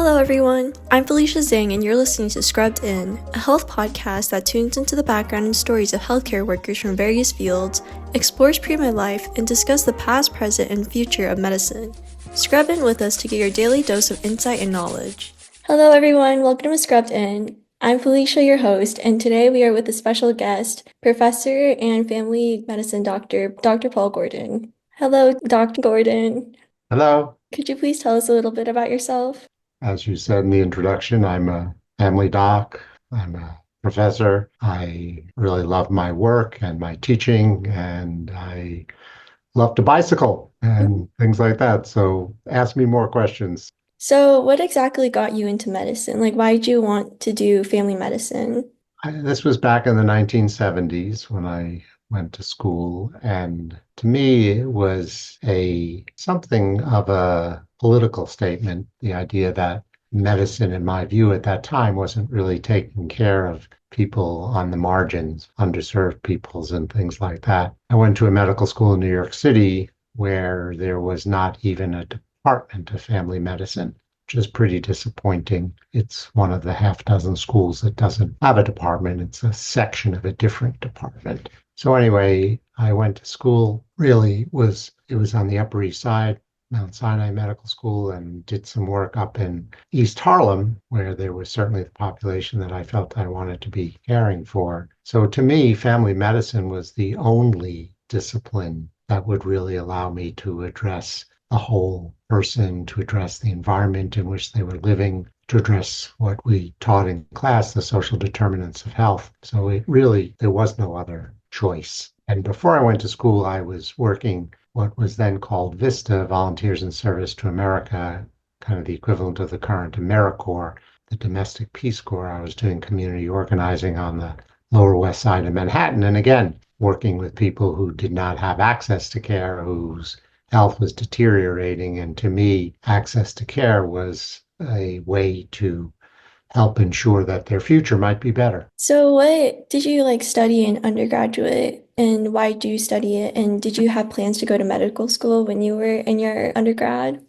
Hello, everyone. I'm Felicia Zhang, and you're listening to Scrubbed In, a health podcast that tunes into the background and stories of healthcare workers from various fields, explores pre-med life, and discuss the past, present, and future of medicine. Scrub in with us to get your daily dose of insight and knowledge. Hello, everyone. Welcome to Scrubbed In. I'm Felicia, your host, and today we are with a special guest, Professor and Family Medicine Doctor, Dr. Paul Gordon. Hello, Dr. Gordon. Hello. Could you please tell us a little bit about yourself? As you said in the introduction, I'm a family doc. I'm a professor. I really love my work and my teaching, and I love to bicycle and things like that. So ask me more questions. So, what exactly got you into medicine? Like, why did you want to do family medicine? This was back in the 1970s when I went to school, and to me, it was a something of a political statement. The idea that medicine, in my view, at that time, wasn't really taking care of people on the margins, underserved peoples, and things like that. I went to a medical school in New York City where there was not even a department of family medicine, which is pretty disappointing. It's one of the half dozen schools that doesn't have a department. It's a section of a different department. So anyway, I went to school. It was on the Upper East Side, Mount Sinai Medical School, and did some work up in East Harlem, where there was certainly the population that I felt I wanted to be caring for. So to me, family medicine was the only discipline that would really allow me to address the whole person, to address the environment in which they were living, to address what we taught in class, the social determinants of health. So there was no other choice. And before I went to school, I was working what was then called VISTA, Volunteers in Service to America, kind of the equivalent of the current AmeriCorps, the Domestic Peace Corps. I was doing community organizing on the Lower West Side of Manhattan. And again, working with people who did not have access to care, whose health was deteriorating. And to me, access to care was a way to help ensure that their future might be better. So, what did you study in undergraduate, and why do you study it? And did you have plans to go to medical school when you were in your undergrad?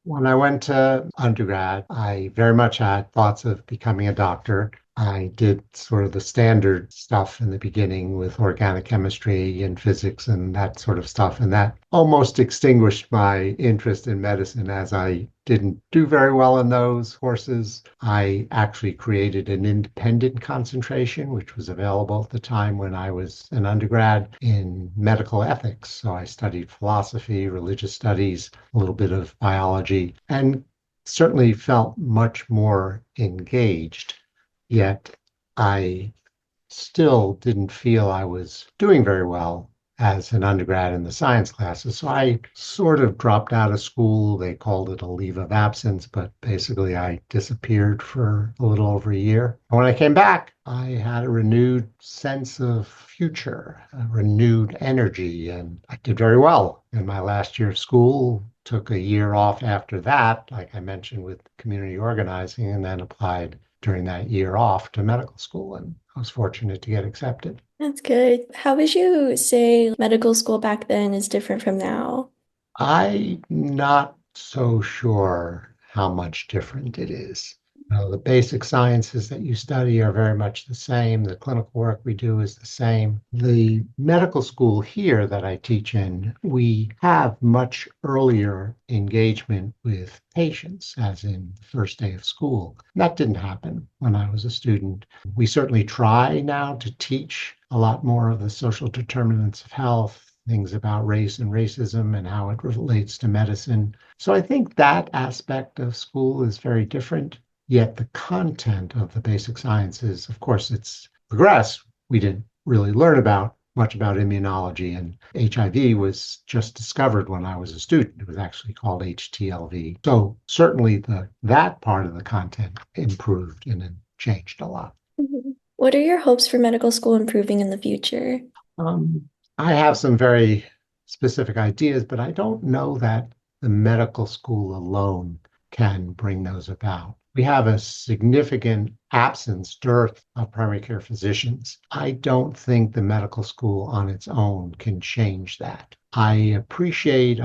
When I went to undergrad, I very much had thoughts of becoming a doctor. I did sort of the standard stuff in the beginning with organic chemistry and physics and that sort of stuff. And that almost extinguished my interest in medicine as I didn't do very well in those courses. I actually created an independent concentration, which was available at the time when I was an undergrad in medical ethics. So I studied philosophy, religious studies, a little bit of biology, and certainly felt much more engaged. Yet I still didn't feel I was doing very well as an undergrad in the science classes. So I sort of dropped out of school. They called it a leave of absence, but basically I disappeared for a little over a year. And when I came back, I had a renewed sense of future, a renewed energy, and I did very well in my last year of school. Took a year off after that, like I mentioned, with community organizing, and then applied during that year off to medical school, and I was fortunate to get accepted. That's good. How would you say medical school back then is different from now? I'm not so sure how much different it is. The basic sciences that you study are very much the same. The clinical work we do is the same. The medical school here that I teach in, we have much earlier engagement with patients, as in the first day of school. That didn't happen when I was a student. We certainly try now to teach a lot more of the social determinants of health, things about race and racism and how it relates to medicine. So I think that aspect of school is very different. Yet the content of the basic sciences, of course, it's progressed. We didn't really learn much about immunology, and HIV was just discovered when I was a student. It was actually called HTLV. So certainly that part of the content improved and it changed a lot. Mhm. What are your hopes for medical school improving in the future? I have some very specific ideas, but I don't know that the medical school alone can bring those about. We have a significant dearth of primary care physicians. I don't think the medical school on its own can change that. I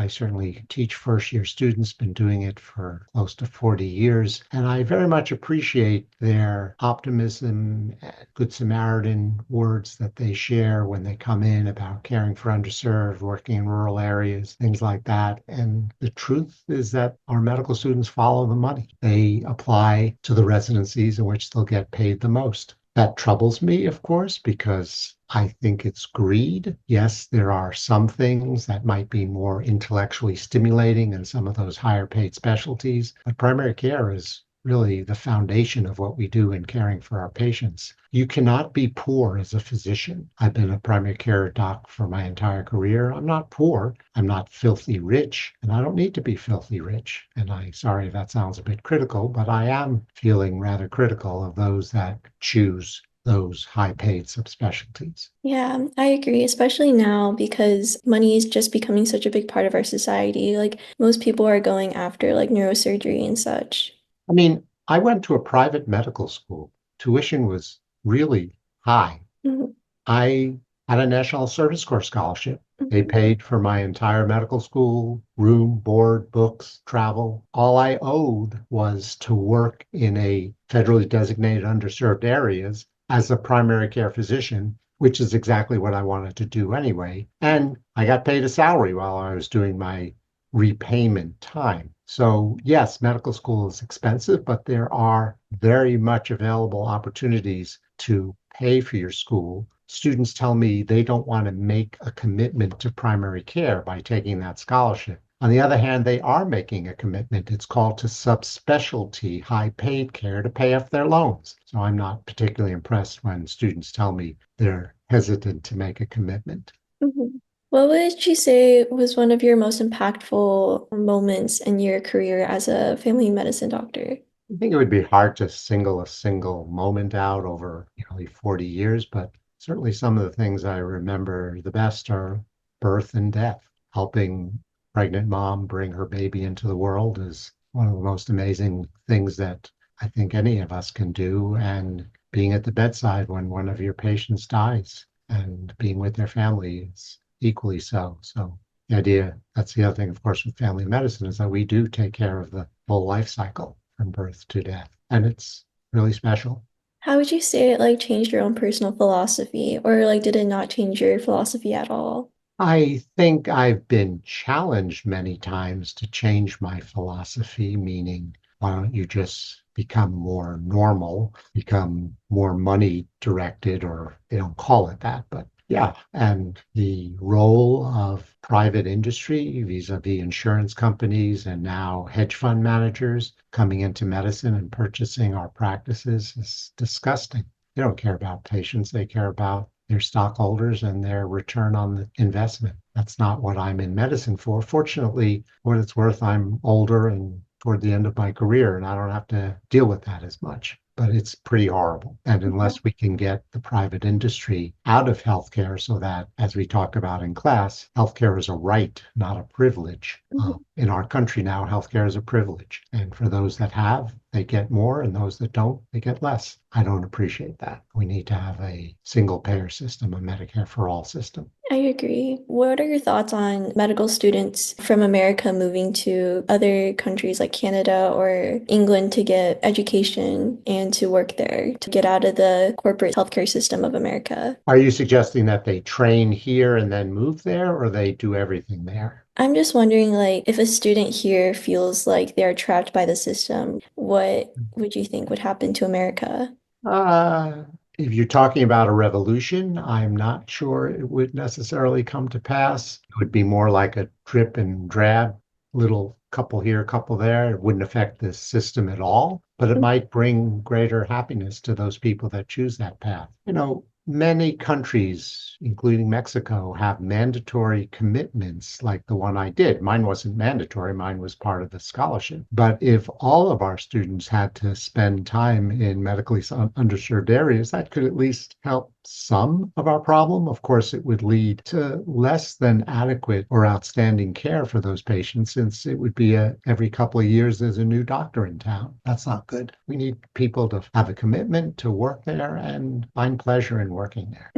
certainly teach first year students, been doing it for close to 40 years, and I very much appreciate their optimism, Good Samaritan words that they share when they come in about caring for underserved, working in rural areas, things like that. And the truth is that our medical students follow the money. They apply to the residencies in which they'll get paid the most. That troubles me, of course, because I think it's greed. Yes, there are some things that might be more intellectually stimulating in some of those higher paid specialties, but primary care is really the foundation of what we do in caring for our patients. You cannot be poor as a physician. I've been a primary care doc for my entire career. I'm not poor. I'm not filthy rich, and I don't need to be filthy rich. And I'm sorry if that sounds a bit critical, but I am feeling rather critical of those that choose those high paid subspecialties. Yeah, I agree, especially now because money is just becoming such a big part of our society. Like most people are going after like neurosurgery and such. I mean, I went to a private medical school. Tuition was really high. Mhm, I had a National Service Corps scholarship. They mhm, paid for my entire medical school, room, board, books, travel. All I owed was to work in a federally designated underserved areas as a primary care physician, which is exactly what I wanted to do anyway. And I got paid a salary while I was doing my repayment time. So, yes, medical school is expensive, but there are very much available opportunities to pay for your school. Students tell me they don't want to make a commitment to primary care by taking that scholarship. On the other hand, they are making a commitment. It's called to subspecialty high paid care to pay off their loans. So I'm not particularly impressed when students tell me they're hesitant to make a commitment. mhm. What would you say was one of your most impactful moments in your career as a family medicine doctor? I think it would be hard to single a single moment out over nearly 40 years, but certainly some of the things I remember the best are birth and death. Helping pregnant mom bring her baby into the world is one of the most amazing things that I think any of us can do. And being at the bedside when one of your patients dies and being with their family is equally so. So the idea, that's the other thing, of course, with family medicine is that we do take care of the full life cycle from birth to death. And it's really special. How would you say it like changed your own personal philosophy, or like did it not change your philosophy at all? I think I've been challenged many times to change my philosophy, meaning, why don't you just become more normal, become more money directed, or they don't call it that, but yeah. And the role of private industry vis-a-vis insurance companies and now hedge fund managers coming into medicine and purchasing our practices is disgusting. They don't care about patients, they care about their stockholders and their return on the investment. That's not what I'm in medicine for. Fortunately, what it's worth, I'm older and toward the end of my career, and I don't have to deal with that as much. But it's pretty horrible. And unless we can get the private industry out of healthcare so that, as we talked about in class, healthcare is a right, not a privilege. Mhm. In our country now, healthcare is a privilege. And for those that have, they get more, and those that don't, they get less. I don't appreciate that. We need to have a single payer system, a Medicare for all system. I agree. What are your thoughts on medical students from America moving to other countries like Canada or England to get education and to work there, to get out of the corporate healthcare system of America? Are you suggesting that they train here and then move there, or they do everything there? I'm just wondering, like, if a student here feels like they're trapped by the system, what would you think would happen to America? If you're talking about a revolution, I'm not sure it would necessarily come to pass. It would be more like a drip and drab, little couple here, couple there. It wouldn't affect the system at all, but it might bring greater happiness to those people that choose that path. Many countries, including Mexico, have mandatory commitments like the one I did. Mine wasn't mandatory, mine was part of the scholarship. But if all of our students had to spend time in medically underserved areas, that could at least help some of our problem. Of course, it would lead to less than adequate or outstanding care for those patients, since it would be every couple of years there's a new doctor in town. That's not good. We need people to have a commitment to work there and find pleasure in been working there.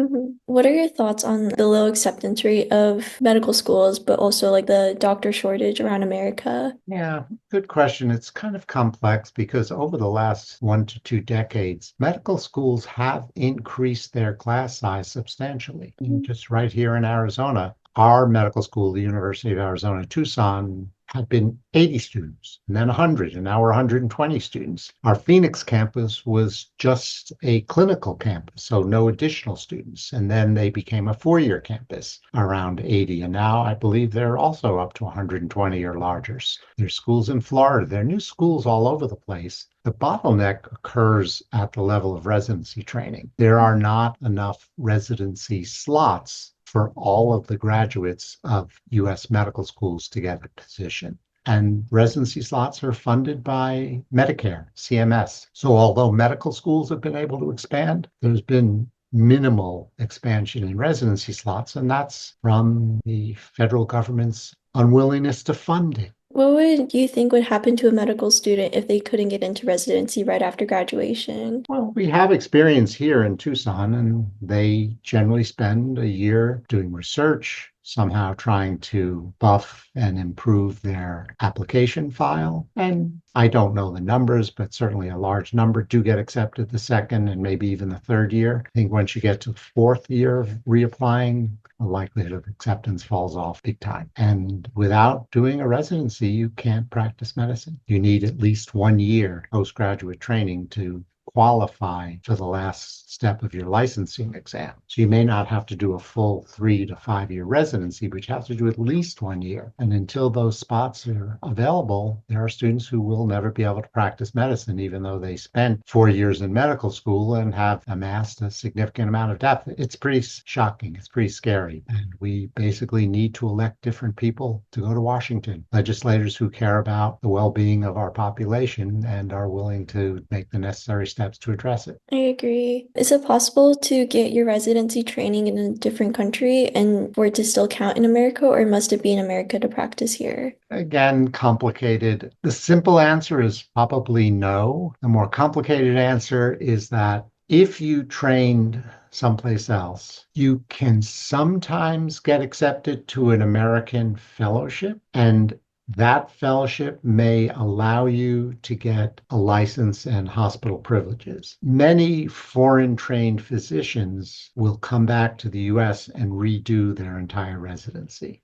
What are your thoughts on the low acceptance rate of medical schools, but also like the doctor shortage around America? Yeah, good question. It's kind of complex because over the last 1 to 2 decades, medical schools have increased their class size substantially. And Mhm. just right here in Arizona, our medical school, the University of Arizona, Tucson, had been 80 students, and then 100, and now we're 120 students. Our Phoenix campus was just a clinical campus, so no additional students. And then they became a 4-year campus around 80. And now I believe they're also up to 120 or larger. There's schools in Florida. There are new schools all over the place. The bottleneck occurs at the level of residency training. There are not enough residency slots for all of the graduates of U.S. medical schools to get a position. And residency slots are funded by Medicare, CMS. So although medical schools have been able to expand, there's been minimal expansion in residency slots, and that's from the federal government's unwillingness to fund it. What would you think would happen to a medical student if they couldn't get into residency right after graduation? Well, we have experience here in Tucson, and they generally spend a year doing research, somehow trying to buff and improve their application file. And I don't know the numbers, but certainly a large number do get accepted the second and maybe even the third year. I think once you get to the fourth year of reapplying, the likelihood of acceptance falls off big time. And without doing a residency, you can't practice medicine. You need at least 1 year postgraduate training to qualify for the last step of your licensing exam. So you may not have to do a full 3 to 5 year residency, but you have to do at least 1 year. And until those spots are available, there are students who will never be able to practice medicine, even though they spent 4 years in medical school and have amassed a significant amount of depth. It's pretty shocking. It's pretty scary. And we basically need to elect different people to go to Washington, legislators who care about the well-being of our population and are willing to make the necessary steps to address it. I agree. Is it possible to get your residency training in a different country and for it to still count in America, or must it be in America to practice here? Again, complicated. The simple answer is probably no. The more complicated answer is that if you trained someplace else, you can sometimes get accepted to an American fellowship, and that fellowship may allow you to get a license and hospital privileges. Many foreign trained physicians will come back to the US and redo their entire residency.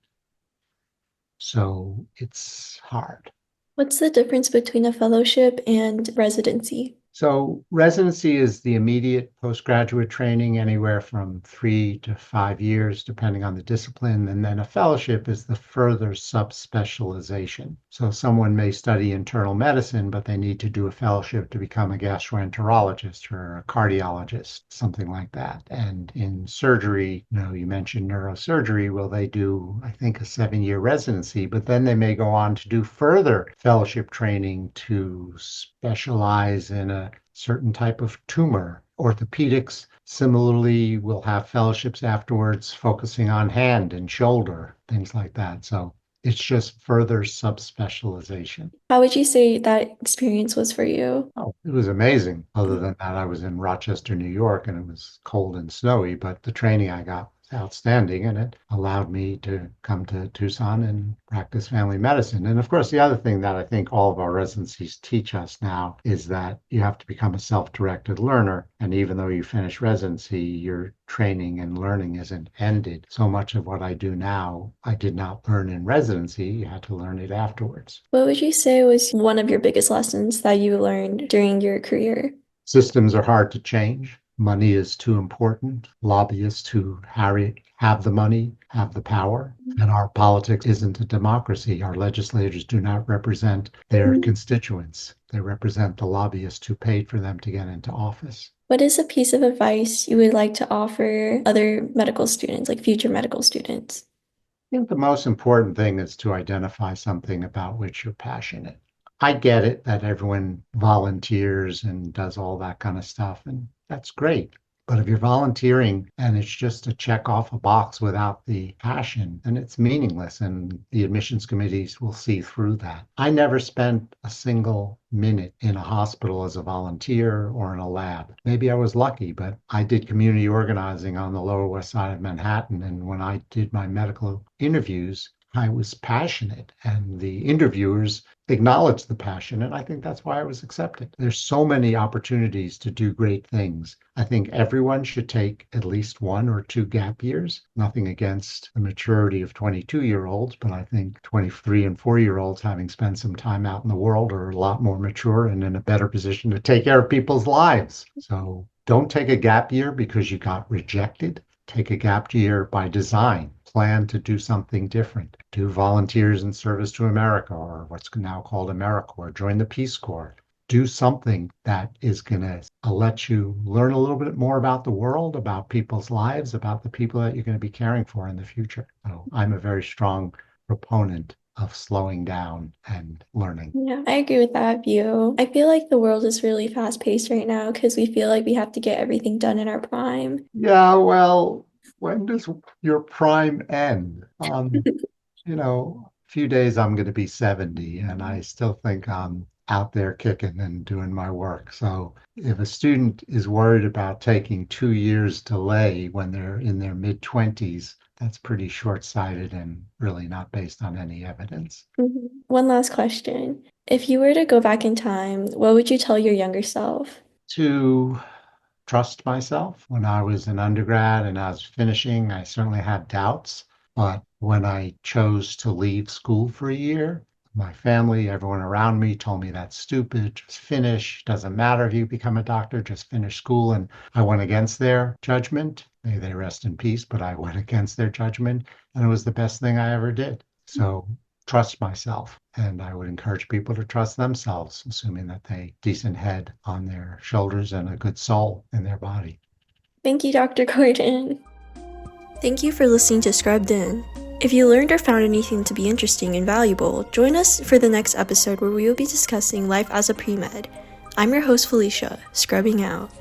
So it's hard. What's the difference between a fellowship and residency? So residency is the immediate postgraduate training, anywhere from 3 to 5 years, depending on the discipline. And then a fellowship is the further subspecialization. So someone may study internal medicine, but they need to do a fellowship to become a gastroenterologist or a cardiologist, something like that. And in surgery, you mentioned neurosurgery. Well, they do, I think, a 7-year residency, but then they may go on to do further fellowship training to specialize in a certain type of tumor. Orthopedics similarly will have fellowships afterwards focusing on hand and shoulder, things like that. So it's just further subspecialization. How would you say that experience was for you? Oh, it was amazing. Other than that, I was in Rochester, New York, and it was cold and snowy, but the training I got was outstanding, and it allowed me to come to Tucson and practice family medicine. And of course, the other thing that I think all of our residencies teach us now is that you have to become a self-directed learner. And even though you finish residency, your training and learning isn't ended. So much of what I do now, I did not learn in residency. You had to learn it afterwards. What would you say was one of your biggest lessons that you learned during your career? Systems are hard to change. Money is too important. Lobbyists who have the money, have the power. And our politics isn't a democracy. Our legislators do not represent their constituents. They represent the lobbyists who paid for them to get into office. What is a piece of advice you would like to offer other medical students, like future medical students? I think the most important thing is to identify something about which you're passionate. I get it that everyone volunteers and does all that kind of stuff, and that's great. But if you're volunteering and it's just to check off a box without the passion, then it's meaningless, and the admissions committees will see through that. I never spent a single minute in a hospital as a volunteer or in a lab. Maybe I was lucky, but I did community organizing on the Lower West Side of Manhattan. And when I did my medical interviews, I was passionate, and the interviewers acknowledged the passion. And I think that's why I was accepted. There's so many opportunities to do great things. I think everyone should take at least 1 or 2 gap years. Nothing against the maturity of 22-year-olds, but I think 23 and 4-year-olds, having spent some time out in the world, are a lot more mature and in a better position to take care of people's lives. So don't take a gap year because you got rejected. Take a gap year by design. Plan to do something different. Do volunteers in service to America, or what's now called AmeriCorps. Join the Peace Corps. Do something that is going to let you learn a little bit more about the world, about people's lives, about the people that you're going to be caring for in the future. So I'm a very strong proponent of slowing down and learning. Yeah, I agree with that view. I feel like the world is really fast paced right now because we feel like we have to get everything done in our prime. Yeah, well, when does your prime end? A few days I'm going to be 70, and I still think I'm out there kicking and doing my work. So if a student is worried about taking 2 years delay when they're in their mid-20s, that's pretty short-sighted and really not based on any evidence. One last question. If you were to go back in time, what would you tell your younger self? To trust myself. When I was an undergrad and I was finishing, I certainly had doubts. But when I chose to leave school for a year, my family, everyone around me told me that's stupid. Just finish. Doesn't matter if you become a doctor, just finish school. And I went against their judgment. May they rest in peace, but I went against their judgment. And it was the best thing I ever did. So trust myself. And I would encourage people to trust themselves, assuming that they decent head on their shoulders and a good soul in their body. Thank you, Dr. Gordon. Thank you for listening to Scrubbed In. If you learned or found anything to be interesting and valuable, join us for the next episode where we will be discussing life as a pre-med. I'm your host, Felicia, scrubbing out.